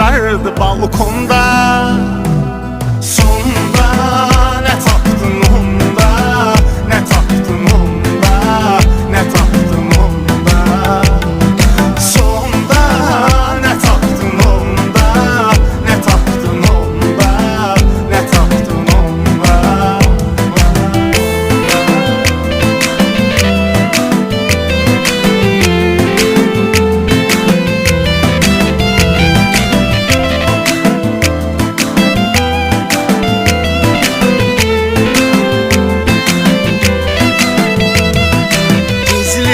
oturardı balkonda. Sonda ne tapdın onda, ne tapdın onda, ne tapdın onda. Sonda ne tapdın onda, ne tapdın onda, ne tapdın onda.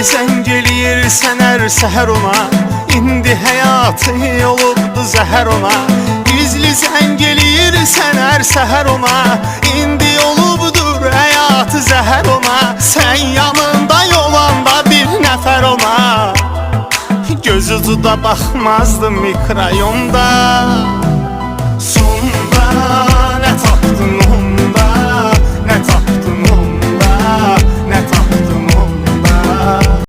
Zəng eləyirsən hər səhər ona, indi həyatı olubdu zəhər ona. Gizli zəng eləyirsən hər səhər ona, indi olubdur həyatı zəhər ona. Sən yanında yolanda bir nəfər ona, göz ucu da baxmazdı mikrayonda. Son